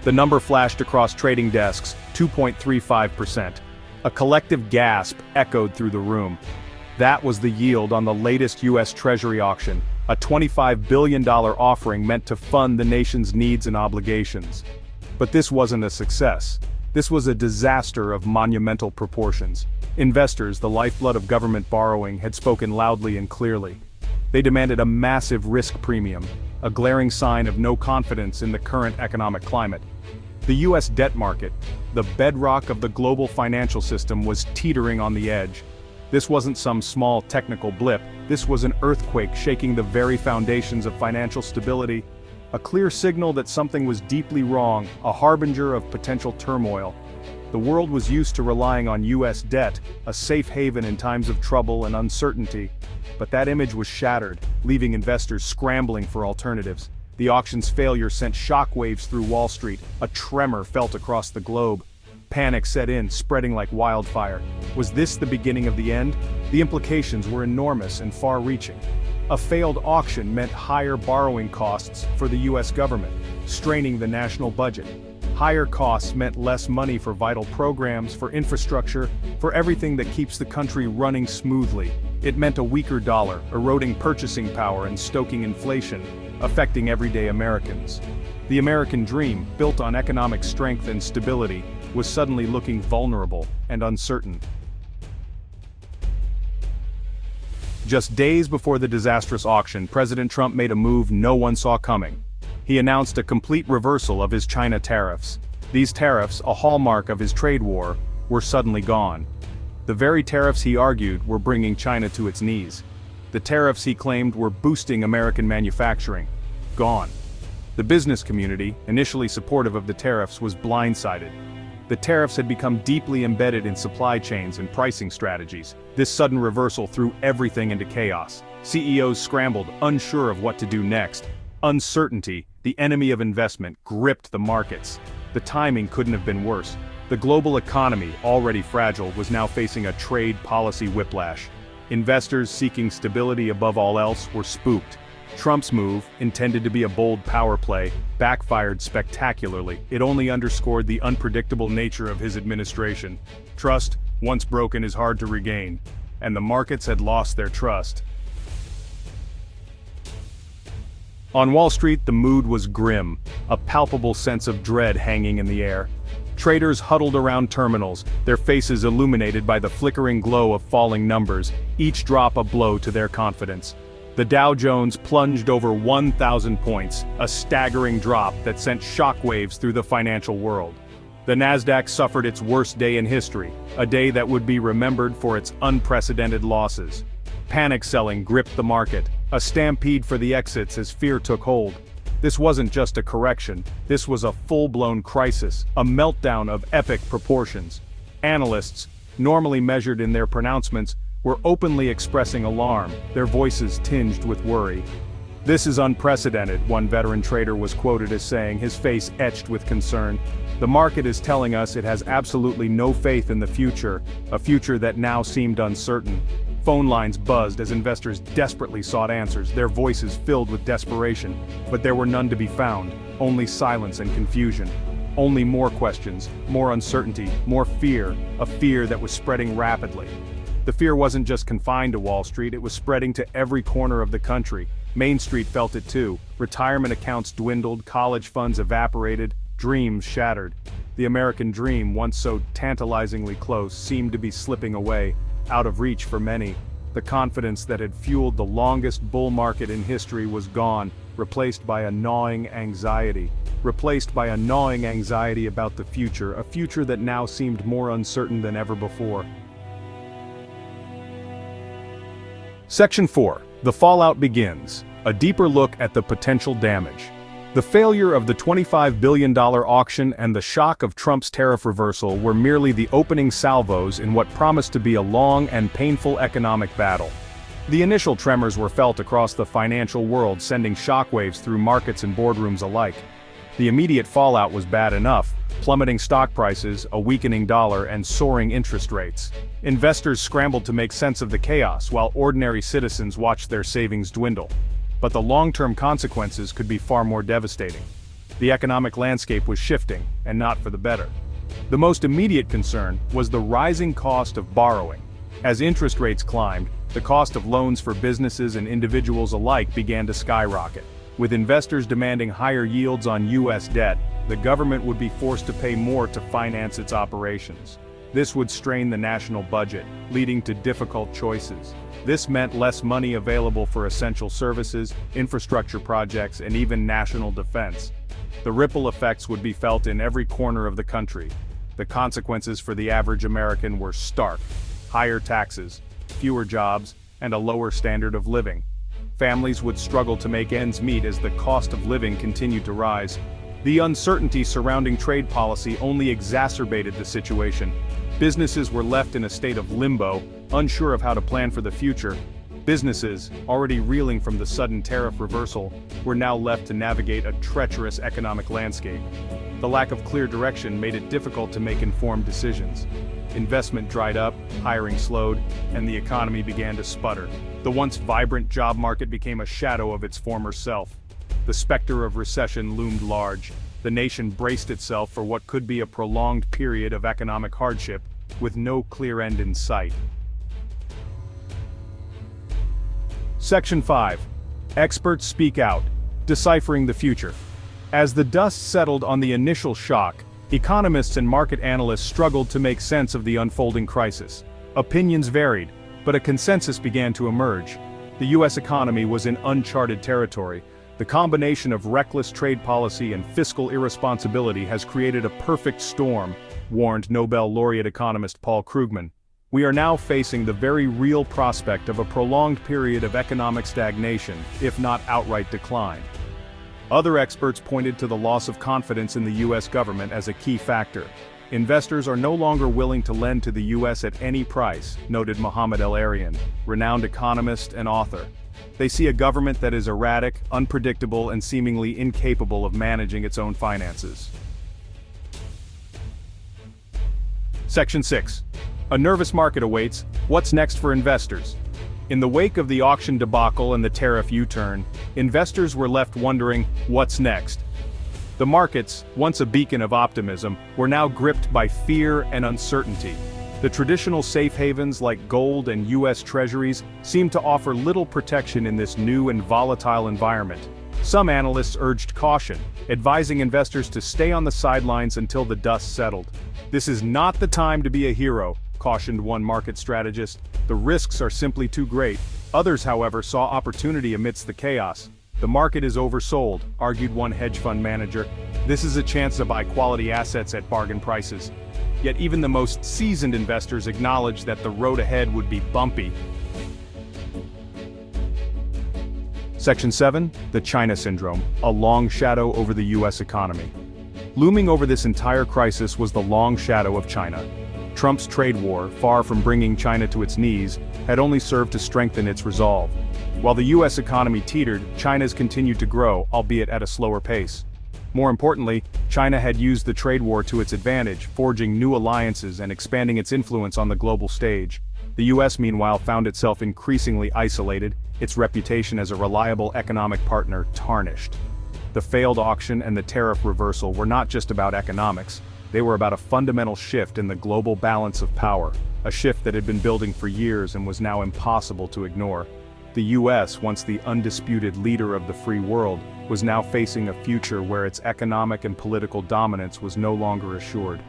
The number flashed across trading desks, 2.35%. A collective gasp echoed through the room. That was the yield on the latest U.S. Treasury auction, a $25 billion offering meant to fund the nation's needs and obligations. But this wasn't a success. This was a disaster of monumental proportions. Investors, the lifeblood of government borrowing, had spoken loudly and clearly. They demanded a massive risk premium, a glaring sign of no confidence in the current economic climate. The U.S. debt market, the bedrock of the global financial system, was teetering on the edge. This wasn't some small technical blip, this was an earthquake shaking the very foundations of financial stability. A clear signal that something was deeply wrong, a harbinger of potential turmoil. The world was used to relying on U.S. debt, a safe haven in times of trouble and uncertainty. But that image was shattered, leaving investors scrambling for alternatives. The auction's failure sent shockwaves through Wall Street, a tremor felt across the globe. Panic set in, spreading like wildfire. Was this the beginning of the end? The implications were enormous and far-reaching. A failed auction meant higher borrowing costs for the U.S. government, straining the national budget. Higher costs meant less money for vital programs, for infrastructure, for everything that keeps the country running smoothly. It meant a weaker dollar, eroding purchasing power and stoking inflation, affecting everyday Americans. The American dream, built on economic strength and stability, was suddenly looking vulnerable and uncertain. Just days before the disastrous auction, President Trump made a move no one saw coming. He announced a complete reversal of his China tariffs. These tariffs, a hallmark of his trade war, were suddenly gone. The very tariffs he argued were bringing China to its knees. The tariffs he claimed were boosting American manufacturing. Gone. The business community, initially supportive of the tariffs, was blindsided. The tariffs had become deeply embedded in supply chains and pricing strategies. This sudden reversal threw everything into chaos. CEOs scrambled, unsure of what to do next. Uncertainty, the enemy of investment, gripped the markets. The timing couldn't have been worse. The global economy, already fragile, was now facing a trade policy whiplash. Investors seeking stability above all else were spooked. Trump's move, intended to be a bold power play, backfired spectacularly. It only underscored the unpredictable nature of his administration. Trust, once broken, is hard to regain, and the markets had lost their trust. On Wall Street, the mood was grim, a palpable sense of dread hanging in the air. Traders huddled around terminals, their faces illuminated by the flickering glow of falling numbers, each drop a blow to their confidence. The Dow Jones plunged over 1,000 points, a staggering drop that sent shockwaves through the financial world. The Nasdaq suffered its worst day in history, a day that would be remembered for its unprecedented losses. Panic selling gripped the market, a stampede for the exits as fear took hold. This wasn't just a correction, this was a full-blown crisis, a meltdown of epic proportions. Analysts, normally measured in their pronouncements, were openly expressing alarm, their voices tinged with worry. "This is unprecedented," one veteran trader was quoted as saying, his face etched with concern. "The market is telling us it has absolutely no faith in the future, a future that now seemed uncertain." Phone lines buzzed as investors desperately sought answers, their voices filled with desperation. But there were none to be found, only silence and confusion. Only more questions, more uncertainty, more fear, a fear that was spreading rapidly. The fear wasn't just confined to Wall Street, it was spreading to every corner of the country. Main Street felt it too. Retirement accounts dwindled, college funds evaporated, dreams shattered. The American dream, once so tantalizingly close, seemed to be slipping away, out of reach for many. The confidence that had fueled the longest bull market in history was gone, replaced by a gnawing anxiety. Replaced by a gnawing anxiety about the future, a future that now seemed more uncertain than ever before. Section 4. The fallout begins. A deeper look at the potential damage. The failure of the $25 billion auction and the shock of Trump's tariff reversal were merely the opening salvos in what promised to be a long and painful economic battle. The initial tremors were felt across the financial world, sending shockwaves through markets and boardrooms alike. The immediate fallout was bad enough: plummeting stock prices, a weakening dollar, and soaring interest rates. Investors scrambled to make sense of the chaos, while ordinary citizens watched their savings dwindle. But the long-term consequences could be far more devastating. The economic landscape was shifting, and not for the better. The most immediate concern was the rising cost of borrowing. As interest rates climbed, the cost of loans for businesses and individuals alike began to skyrocket. With investors demanding higher yields on U.S. debt, the government would be forced to pay more to finance its operations. This would strain the national budget, leading to difficult choices. This meant less money available for essential services, infrastructure projects, and even national defense. The ripple effects would be felt in every corner of the country. The consequences for the average American were stark: higher taxes, fewer jobs, and a lower standard of living. Families would struggle to make ends meet as the cost of living continued to rise. The uncertainty surrounding trade policy only exacerbated the situation. Businesses were left in a state of limbo, unsure of how to plan for the future. Businesses, already reeling from the sudden tariff reversal, were now left to navigate a treacherous economic landscape. The lack of clear direction made it difficult to make informed decisions. Investment dried up, hiring slowed, and the economy began to sputter. The once vibrant job market became a shadow of its former self. The specter of recession loomed large. The nation braced itself for what could be a prolonged period of economic hardship, with no clear end in sight. Section 5. Experts speak out, deciphering the future. As the dust settled on the initial shock, economists and market analysts struggled to make sense of the unfolding crisis. Opinions varied, but a consensus began to emerge. The U.S. economy was in uncharted territory. The combination of reckless trade policy and fiscal irresponsibility has created a perfect storm, warned Nobel laureate economist Paul Krugman. We are now facing the very real prospect of a prolonged period of economic stagnation, if not outright decline. Other experts pointed to the loss of confidence in the U.S. government as a key factor. Investors are no longer willing to lend to the U.S. at any price, noted Mohamed El-Arian, renowned economist and author. They see a government that is erratic, unpredictable, and seemingly incapable of managing its own finances. Section 6. A nervous market awaits. What's next for investors? In the wake of the auction debacle and the tariff U-turn, investors were left wondering, what's next? The markets, once a beacon of optimism, were now gripped by fear and uncertainty. The traditional safe havens like gold and U.S. Treasuries seemed to offer little protection in this new and volatile environment. Some analysts urged caution, advising investors to stay on the sidelines until the dust settled. "This is not the time to be a hero," cautioned one market strategist. "The risks are simply too great." Others, however, saw opportunity amidst the chaos. "The market is oversold," argued one hedge fund manager. "This is a chance to buy quality assets at bargain prices." Yet even the most seasoned investors acknowledged that the road ahead would be bumpy. Section 7. The China Syndrome, a long shadow over the U.S. economy. Looming over this entire crisis was the long shadow of China. Trump's trade war, far from bringing China to its knees, had only served to strengthen its resolve. While the U.S. economy teetered, China's continued to grow, albeit at a slower pace. More importantly, China had used the trade war to its advantage, forging new alliances and expanding its influence on the global stage. The U.S. meanwhile found itself increasingly isolated, its reputation as a reliable economic partner tarnished. The failed auction and the tariff reversal were not just about economics, they were about a fundamental shift in the global balance of power, a shift that had been building for years and was now impossible to ignore. The U.S., once the undisputed leader of the free world, was now facing a future where its economic and political dominance was no longer assured.